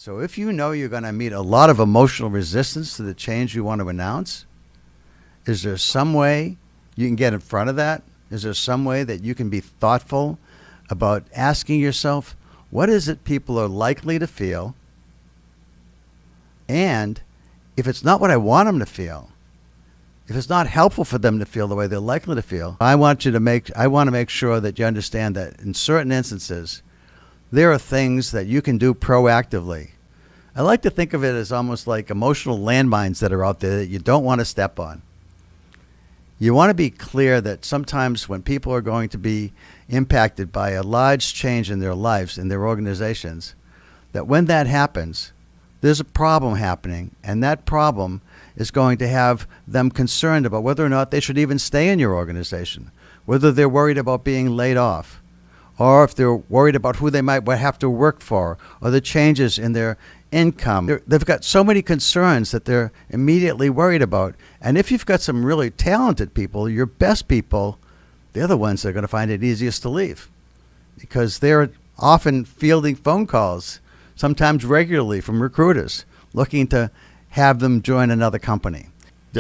So if you know you're going to meet a lot of emotional resistance to the change you want to announce, is there some way you can get in front of that? Is there some way that you can be thoughtful about asking yourself, what is it people are likely to feel? And if it's not what I want them to feel, if it's not helpful for them to feel the way they're likely to feel, I want to make sure that you understand that in certain instances, there are things that you can do proactively. I like to think of it as almost like emotional landmines that are out there that you don't want to step on. You want to be clear that sometimes when people are going to be impacted by a large change in their lives, in their organizations, that when that happens, there's a problem happening, and that problem is going to have them concerned about whether or not they should even stay in your organization, whether they're worried about being laid off, or if they're worried about who they might have to work for, or the changes in their income. They've got so many concerns that they're immediately worried about. And if you've got some really talented people, your best people, they're the ones that are going to find it easiest to leave, because they're often fielding phone calls, sometimes regularly, from recruiters looking to have them join another company.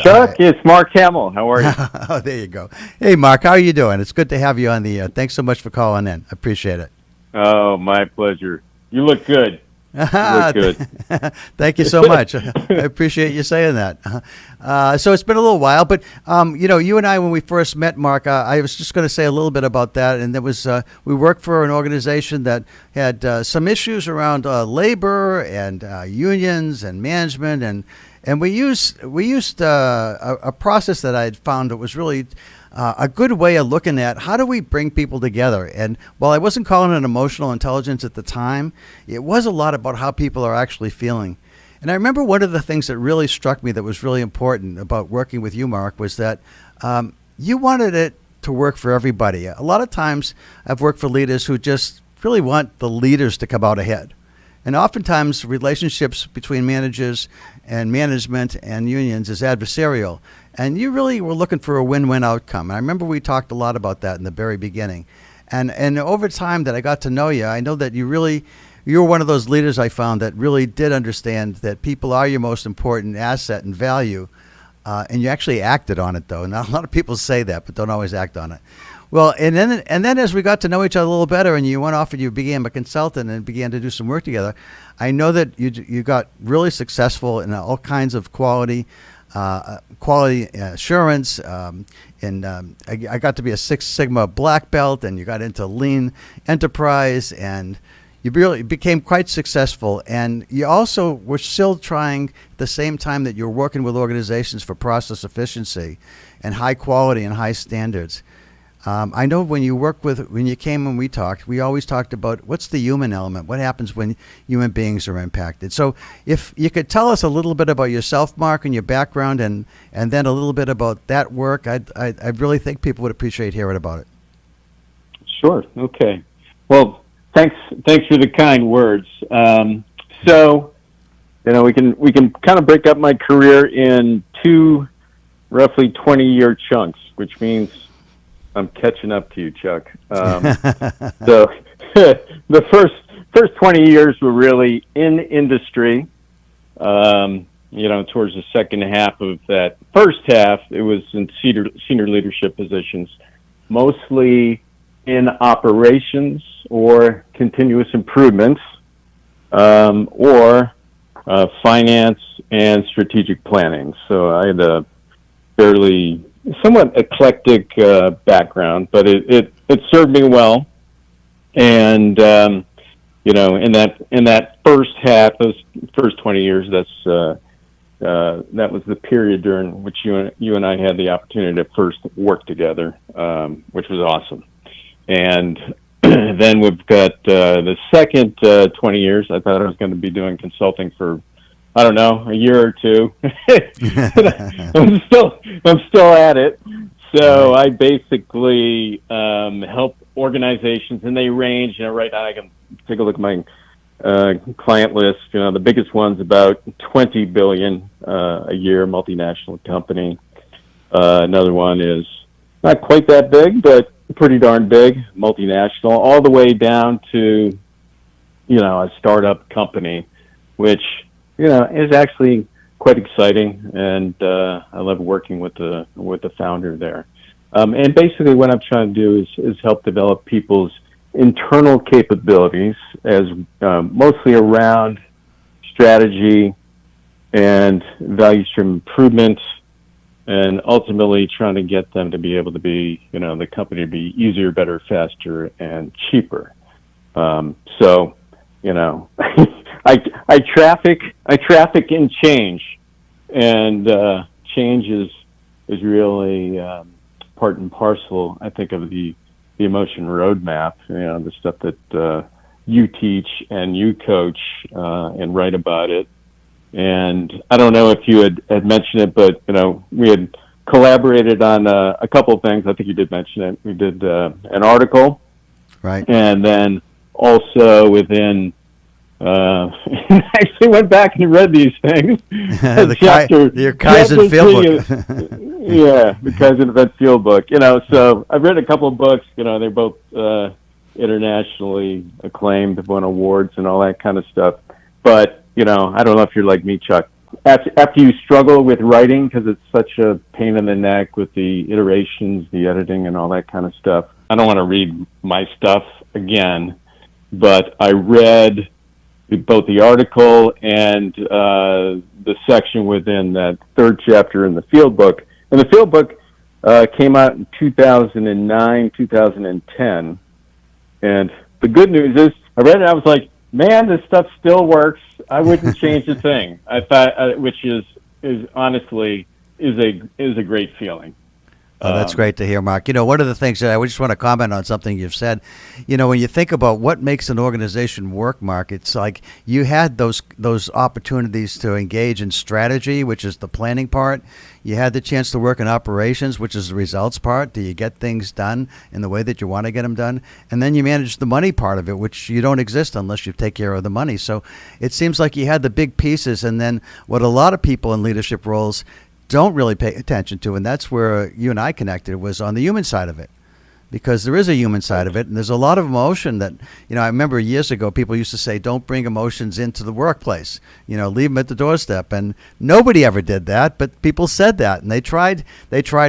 Chuck, it's Mark Hamel. How are you? Oh, there you go. Hey, Mark, how are you doing? It's good to have you on the air. Thanks so much for calling in. I appreciate it. Oh, my pleasure. You look good. You look good. Thank you so much. I appreciate you saying that. So it's been a little while, but you and I, when we first met, Mark, I was just going to say a little bit about that. And that was we worked for an organization that had some issues around labor and unions and management, and we used a process that I had found that was really a good way of looking at how do we bring people together. And while I wasn't calling it emotional intelligence at the time, it was a lot about how people are actually feeling. And I remember one of the things that really struck me that was really important about working with you, Mark, was that you wanted it to work for everybody. A lot of times I've worked for leaders who just really want the leaders to come out ahead. And oftentimes relationships between managers and management and unions is adversarial. And you really were looking for a win-win outcome. And I remember we talked a lot about that in the very beginning. And over time that I got to know you, I know that you were one of those leaders I found that really did understand that people are your most important asset and value. And you actually acted on it, though. Not a lot of people say that, but don't always act on it. Well, and then as we got to know each other a little better, and you went off and you became a consultant and began to do some work together, I know that you got really successful in all kinds of quality assurance, and I got to be a Six Sigma black belt, and you got into lean enterprise, and you really became quite successful. And you also were still trying at the same time that you're working with organizations for process efficiency and high quality and high standards. I know when you came and we talked, we always talked about what's the human element, what happens when human beings are impacted. So if you could tell us a little bit about yourself, Mark, and your background, and then a little bit about that work, I really think people would appreciate hearing about it. Sure. Okay. Well, thanks for the kind words. So, we can kind of break up my career in two roughly 20-year chunks, which means I'm catching up to you, Chuck. So the first 20 years were really in industry. Towards the second half of that first half, it was in senior leadership positions, mostly in operations or continuous improvements, or finance and strategic planning. So I had a fairly somewhat eclectic background, but it served me well. And in that first half, those first 20 years, that was the period during which you and I had the opportunity to first work together, which was awesome. And then we've got the second 20 years. I thought I was going to be doing consulting for, I don't know, a year or two. I'm still at it. So I basically help organizations, and they range. Right now I can take a look at my client list. The biggest one's about $20 billion a year, multinational company. Another one is not quite that big, but pretty darn big, multinational, all the way down to a startup company which, is actually quite exciting, and I love working with the founder there. And basically what I'm trying to do is help develop people's internal capabilities as mostly around strategy and value stream improvement, and ultimately trying to get them to be able to be, the company to be easier, better, faster, and cheaper. So, I traffic in change, and change is really part and parcel, I think, of the emotion roadmap. The stuff that you teach and you coach and write about it. And I don't know if you had mentioned it, but we had collaborated on a couple of things. I think you did mention it. We did an article, right? And then also within, I actually went back and read these things. Your Kaizen Fieldbook. The Kaizen Event Fieldbook. So I've read a couple of books. They're both internationally acclaimed, won awards and all that kind of stuff. But I don't know if you're like me, Chuck. After you struggle with writing, because it's such a pain in the neck with the iterations, the editing, and all that kind of stuff, I don't want to read my stuff again. But I read both the article and the section within that third chapter in the field book. And the field book came out in 2009, 2010. And the good news is, I read it, I was like, man, this stuff still works. I wouldn't change a thing. I thought, which is honestly a great feeling. Oh, that's great to hear, Mark. One of the things that I just want to comment on something you've said, when you think about what makes an organization work, Mark, it's like you had those opportunities to engage in strategy, which is the planning part. You had the chance to work in operations, which is the results part. Do you get things done in the way that you want to get them done? And then you manage the money part of it, which you don't exist unless you take care of the money. So it seems like you had the big pieces, and then what a lot of people in leadership roles don't really pay attention to, and that's where you and I connected, was on the human side of it. Because there is a human side of it, and there's a lot of emotion that, I remember years ago people used to say, don't bring emotions into the workplace, leave them at the doorstep, and nobody ever did that, but people said that, and they tried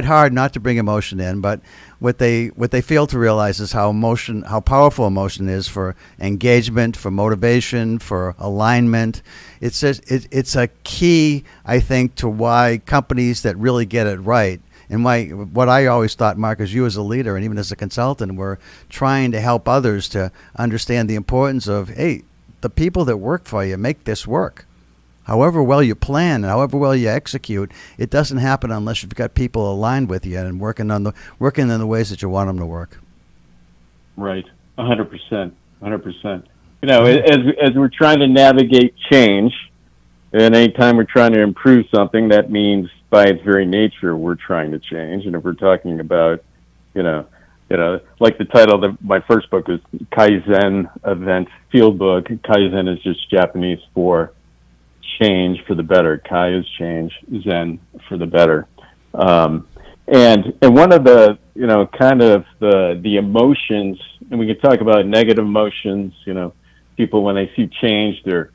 hard not to bring emotion in, but what they fail to realize is how powerful emotion is for engagement, for motivation, for alignment. It's a key, I think, to why companies that really get it right. And what I always thought, Mark, as you as a leader and even as a consultant, were trying to help others to understand the importance of, hey, the people that work for you make this work. However well you plan and however well you execute, it doesn't happen unless you've got people aligned with you and working in the ways that you want them to work. Right, 100%, 100%. As we're trying to navigate change, and anytime we're trying to improve something, that means by its very nature we're trying to change. And if we're talking about, like the title of my first book is Kaizen Event Fieldbook. Kaizen is just Japanese for change for the better. Kai is change, Zen for the better. And one of the, kind of the emotions, and we can talk about negative emotions, people when they see change, they're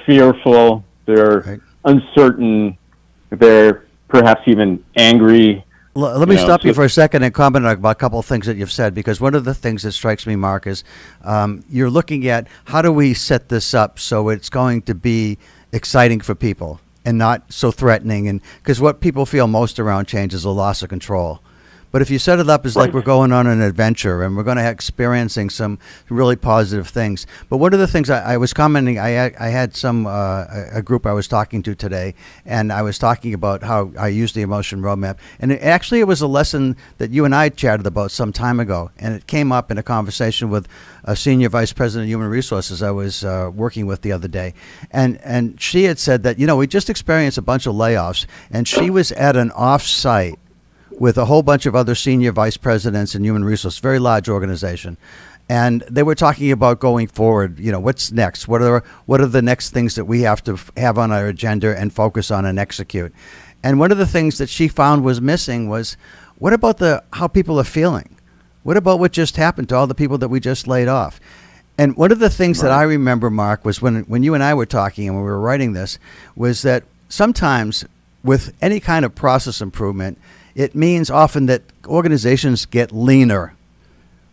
fearful, they're right. Uncertain, they're perhaps even angry. Let me stop you for a second and comment about a couple of things that you've said, because one of the things that strikes me, Mark, is you're looking at how do we set this up so it's going to be exciting for people and not so threatening, and because what people feel most around change is a loss of control. But if you set it up as like we're going on an adventure and we're going to experiencing some really positive things. But one of the things I was commenting, I had a group I was talking to today, and I was talking about how I use the emotion roadmap. And it was a lesson that you and I chatted about some time ago. And it came up in a conversation with a senior vice president of human resources I was working with the other day. And she had said that, we just experienced a bunch of layoffs, and she was at an off-site with a whole bunch of other senior vice presidents in human resources, very large organization. And they were talking about going forward, what's next? What are the next things that we have to have on our agenda and focus on and execute? And one of the things that she found was missing was, what about how people are feeling? What about what just happened to all the people that we just laid off? And one of the things that Right. I remember, Mark, was when you and I were talking and when we were writing this, was that sometimes with any kind of process improvement, it means often that organizations get leaner,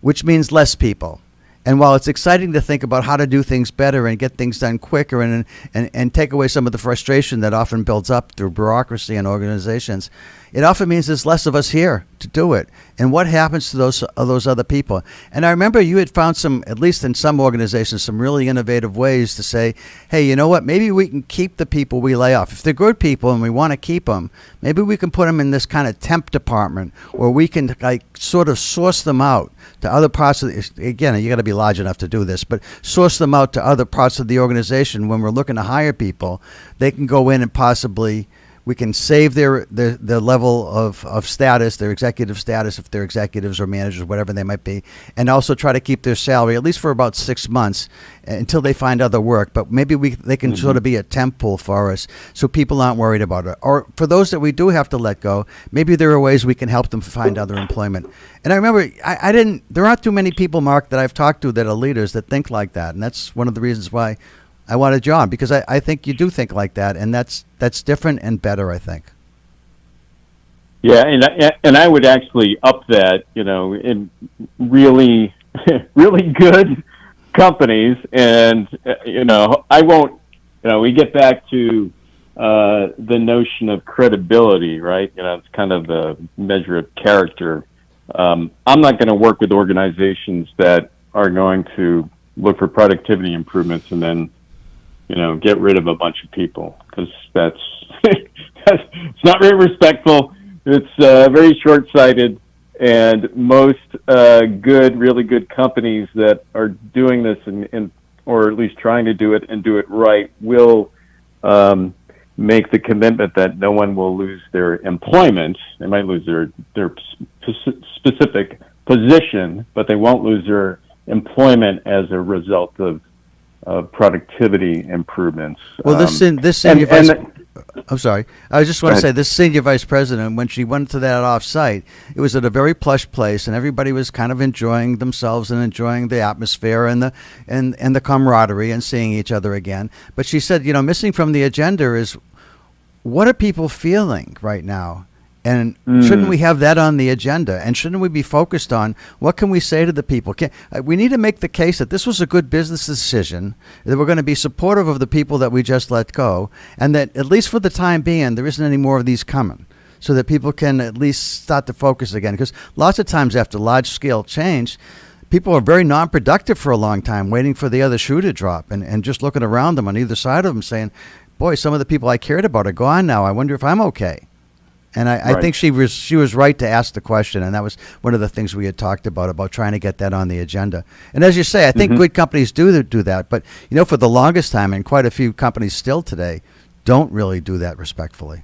which means less people. And while it's exciting to think about how to do things better and get things done quicker and take away some of the frustration that often builds up through bureaucracy and organizations, it often means there's less of us here to do it. And what happens to those other people? And I remember you had found some, at least in some organizations, some really innovative ways to say, hey, you know what, maybe we can keep the people we lay off. If they're good people and we want to keep them, maybe we can put them in this kind of temp department where we can like sort of source them out to other parts of the, again, you got to be large enough to do this, but source them out to other parts of the organization. When we're looking to hire people, they can go in and possibly, we can save their level of status, their executive status, if they're executives or managers, whatever they might be, and also try to keep their salary at least for about 6 months until they find other work. But maybe they can sort of be a temp pool for us, so people aren't worried about it. Or for those that we do have to let go, maybe there are ways we can help them find other employment. And I remember there aren't too many people, Mark, that I've talked to that are leaders that think like that, and that's one of the reasons why I wanted John, because I think you do think like that, and that's different and better, I think. Yeah, and I would actually up that, in really, really good companies, and, I won't, we get back to the notion of credibility, right? It's kind of the measure of character. I'm not going to work with organizations that are going to look for productivity improvements and then get rid of a bunch of people, because that's it's not very respectful. It's very short-sighted, and most really good companies that are doing this and or at least trying to do it and do it right will make the commitment that no one will lose their employment. They might lose their specific position, but they won't lose their employment as a result of productivity improvements. Well, this senior vice. I'm sorry. I just want to say this senior vice president, when she went to that off-site, it was at a very plush place, and everybody was kind of enjoying themselves and enjoying the atmosphere and the camaraderie and seeing each other again. But she said, missing from the agenda is, what are people feeling right now? And shouldn't we have that on the agenda? And shouldn't we be focused on what can we say to the people? We need to make the case that this was a good business decision, that we're going to be supportive of the people that we just let go, and that at least for the time being, there isn't any more of these coming, so that people can at least start to focus again. Because lots of times after large-scale change, people are very non-productive for a long time, waiting for the other shoe to drop and just looking around them on either side of them saying, boy, some of the people I cared about are gone now. I wonder if I'm okay. And I think she was right to ask the question, and that was one of the things we had talked about trying to get that on the agenda. And as you say, I think good companies do that, but for the longest time, and quite a few companies still today, don't really do that respectfully.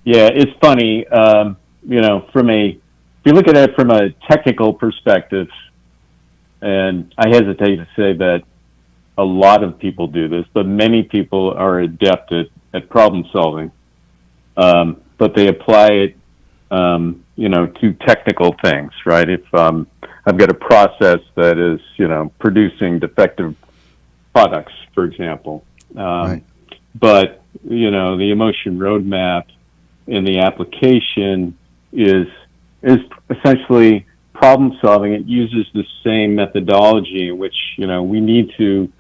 Yeah, it's funny. If you look at it from a technical perspective, and I hesitate to say that a lot of people do this, but many people are adept at problem solving. But they apply it, to technical things, right? If I've got a process that is, producing defective products, for example, Right. but the emotion roadmap in the application is essentially problem solving. It uses the same methodology in which we need to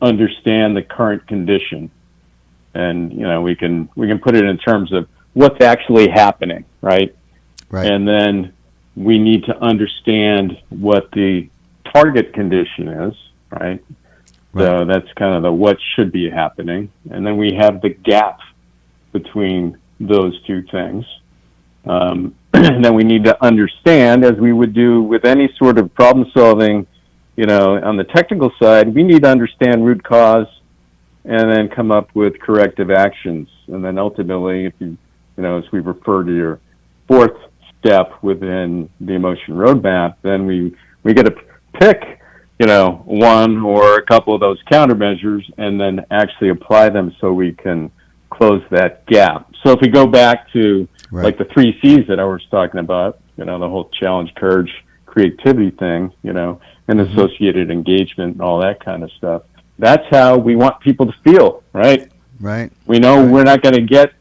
understand the current condition. And we can put it in terms of what's actually happening, right? Right. And then we need to understand what the target condition is, right? So that's kind of the what should be happening, and then we have the gap between those two things. And then we need to understand, as we would do with any sort of problem solving, on the technical side, we need to understand root cause and then come up with corrective actions. And then ultimately, if as we refer to your fourth step within the emotion roadmap, then we get to pick, one or a couple of those countermeasures and then actually apply them so we can close that gap. So if we go back to like the 3 C's that I was talking about, the whole challenge, courage, creativity thing, and associated engagement and all that kind of stuff. That's how we want people to feel, right? Right. We know we're not going to get,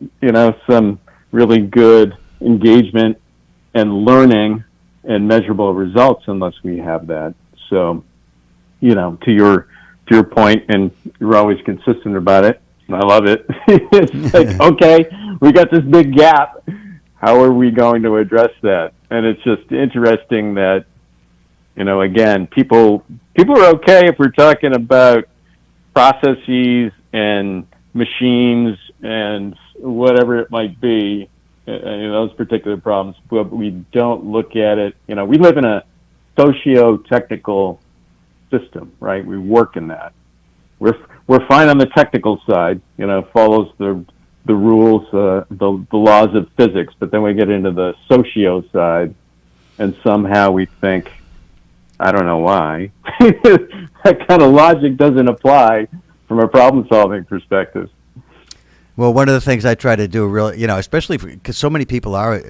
some really good engagement and learning and measurable results unless we have that. So, to your point, and you're always consistent about it, and I love it. It's like, okay, we got this big gap. How are we going to address that? And it's just interesting that, again, people are okay if we're talking about processes and machines and whatever it might be, those particular problems, but we don't look at it. We live in a socio-technical system, right? We work in that. We're fine on the technical side, follows the rules, the laws of physics, but then we get into the socio side, and somehow we think, I don't know why, that kind of logic doesn't apply from a problem-solving perspective. Well, one of the things I try to do, really, especially because so many people are,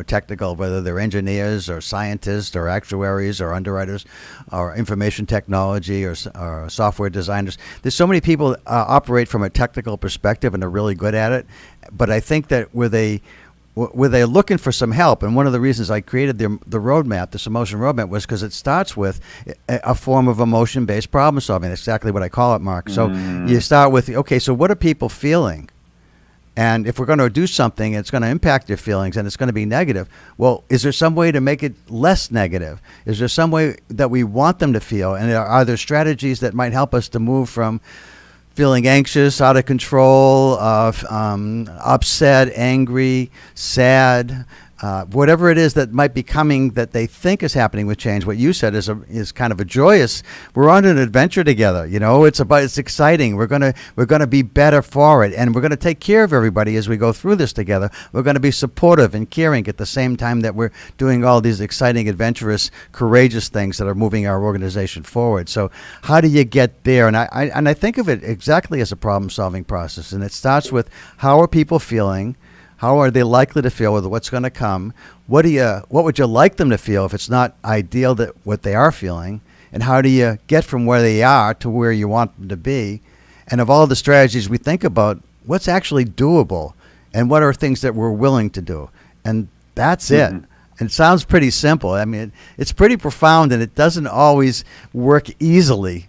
technical, whether they're engineers or scientists or actuaries or underwriters or information technology or software designers. There's so many people operate from a technical perspective and are really good at it. But I think that where they're looking for some help, and one of the reasons I created the roadmap, this emotion roadmap, was because it starts with a form of emotion-based problem solving. That's exactly what I call it, Mark. So you start with, okay, so what are people feeling? And if we're going to do something, it's going to impact their feelings and it's going to be negative. Well, is there some way to make it less negative? Is there some way that we want them to feel? And are there strategies that might help us to move from feeling anxious, out of control, upset, angry, sad, whatever it is that might be coming that they think is happening with change? What you said is kind of a joyous. We're on an adventure together. It's exciting. We're gonna be better for it, and we're gonna take care of everybody as we go through this together. We're gonna be supportive and caring at the same time that we're doing all these exciting, adventurous, courageous things that are moving our organization forward. So how do you get there? And I think of it exactly as a problem-solving process, and it starts with how are people feeling. How are they likely to feel with what's going to come? What would you like them to feel if it's not ideal that what they are feeling? And how do you get from where they are to where you want them to be? And of all the strategies we think about, what's actually doable? And what are things that we're willing to do? And that's it. And it sounds pretty simple. I mean, it's pretty profound, and it doesn't always work easily,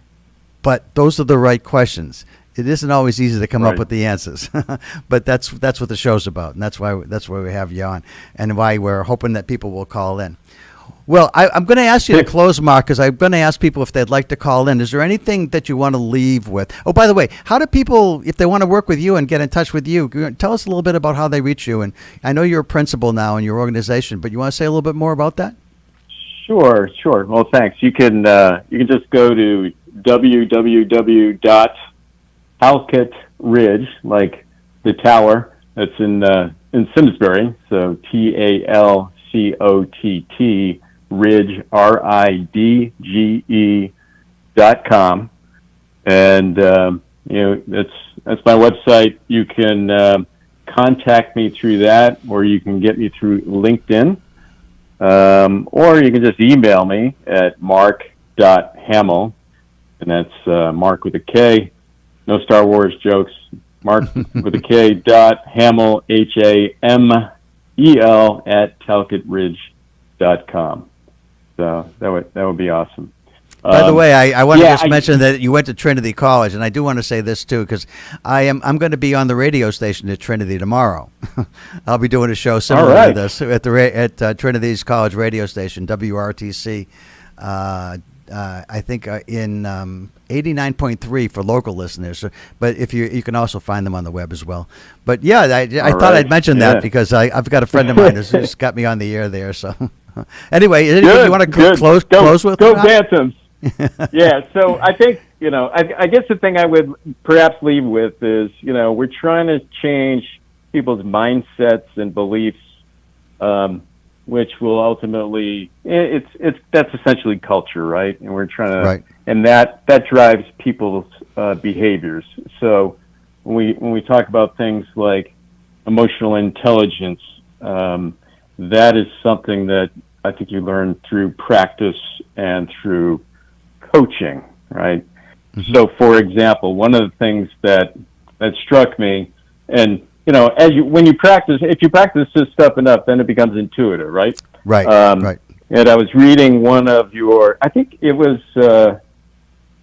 but those are the right questions. It isn't always easy to come up with the answers, but that's what the show's about, and that's why we have you on, and why we're hoping that people will call in. Well, I'm going to ask you to close, Mark, because I'm going to ask people if they'd like to call in. Is there anything that you want to leave with? Oh, by the way, how do people, if they want to work with you and get in touch with you, tell us a little bit about how they reach you? And I know you're a principal now in your organization, but you want to say a little bit more about that? Sure. Well, thanks. You can just go to www.Talcott Ridge, like the tower that's in Simsbury, so TALCOTT Ridge RIDGE.com, and that's my website. You can contact me through that, or you can get me through LinkedIn, or you can just email me at mark.hamel, and that's Mark with a K. No Star Wars jokes. Mark with a K Hamel, HAMEL at talcottridge.com. So that would be awesome. By the way, I want to just mention that you went to Trinity College, and I do want to say this too, because I'm going to be on the radio station at Trinity tomorrow. I'll be doing a show similar to this at Trinity's College radio station, WRTC. I think in 89.3 for local listeners, but if you can also find them on the web as well. But yeah, I thought I'd mention that because I've got a friend of mine who's got me on the air there. So anyway, anything you want to close with? Go Banthams. Yeah, so I think, I guess the thing I would perhaps leave with is, we're trying to change people's mindsets and beliefs, which will ultimately, that's essentially culture, right? And we're trying to, and that drives people's behaviors. So when we talk about things like emotional intelligence, that is something that I think you learn through practice and through coaching, right? So, for example, one of the things that struck me, and when you practice, if you practice this stuff enough, then it becomes intuitive, right? Right. Right. And I was reading one of your, I think it was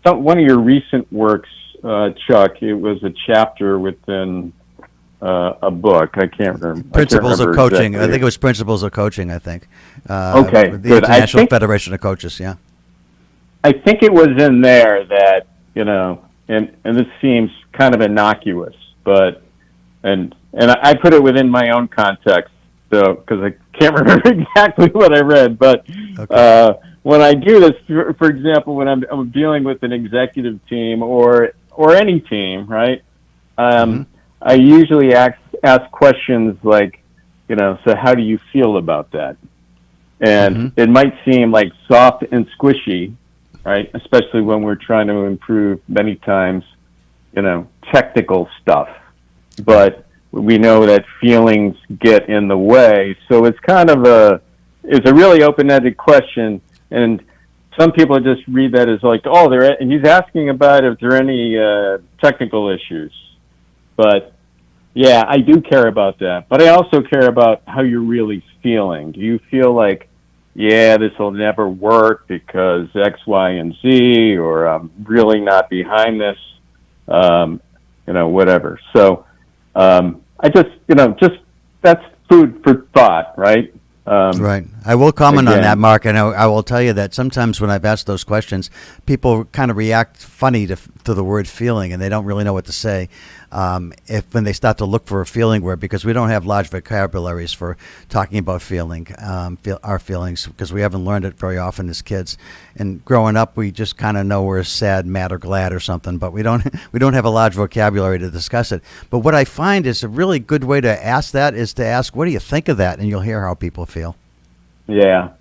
one of your recent works, Chuck. It was a chapter within a book. I can't remember. Principles of Coaching. Exactly. I think it was Principles of Coaching, I think. Okay, The good. International Federation of Coaches, yeah. I think it was in there that, and this seems kind of innocuous, but, and I put it within my own context, so, because I can't remember exactly what I read, but when I do this, for example, when I'm dealing with an executive team or any team, right, I usually ask questions like, so how do you feel about that? And it might seem like soft and squishy, right? Especially when we're trying to improve many times, technical stuff. But we know that feelings get in the way. So it's kind of it's a really open-ended question. And some people just read that as like, he's asking about if there are any technical issues. But yeah, I do care about that. But I also care about how you're really feeling. Do you feel like, yeah, this will never work because X, Y, and Z, or I'm really not behind this, whatever. So I just that's food for thought, right? Right. I will comment on again. that, Mark, and I will tell you that sometimes when I've asked those questions, people kind of react funny to the word feeling, and they don't really know what to say when they start to look for a feeling word, because we don't have large vocabularies for talking about feeling, our feelings, because we haven't learned it very often as kids. And growing up, we just kind of know we're sad, mad, or glad or something, but we don't have a large vocabulary to discuss it. But what I find is a really good way to ask that is to ask, what do you think of that? And you'll hear how people feel. Yeah.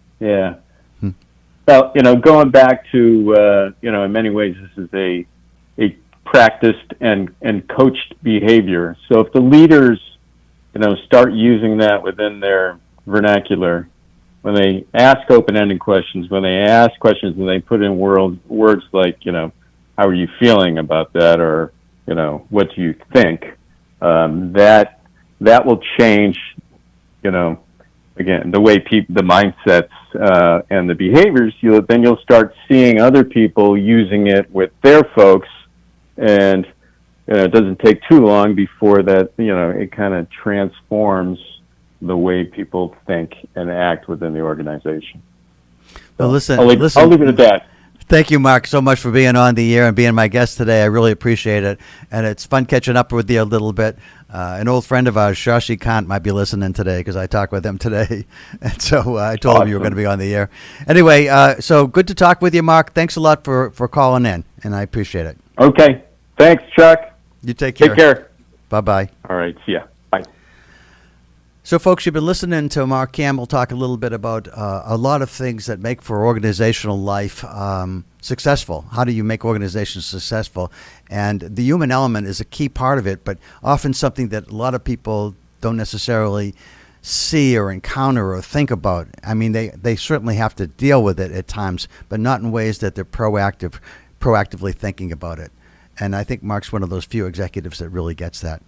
Well, going back to, in many ways, this is a practiced and coached behavior. So if the leaders, start using that within their vernacular, when they ask open-ended questions, when they ask questions and they put in words like, how are you feeling about that? Or, what do you think? That will change, again, the way the mindsets and the behaviors, then you'll start seeing other people using it with their folks, and it doesn't take too long before that, it kind of transforms the way people think and act within the organization. Well, listen, I'll leave it at that. Thank you, Mark, so much for being on the air and being my guest today. I really appreciate it. And it's fun catching up with you a little bit. An old friend of ours, Shashi Kant, might be listening today because I talked with him today. And so I told him you were going to be on the air. Anyway, so good to talk with you, Mark. Thanks a lot for calling in, and I appreciate it. Okay. Thanks, Chuck. You take care. Take care. Bye-bye. All right. See ya. Bye. So, folks, you've been listening to Mark Campbell talk a little bit about a lot of things that make for organizational life successful. How do you make organizations successful? And the human element is a key part of it, but often something that a lot of people don't necessarily see or encounter or think about. I mean, they certainly have to deal with it at times, but not in ways that they're proactively thinking about it. And I think Mark's one of those few executives that really gets that.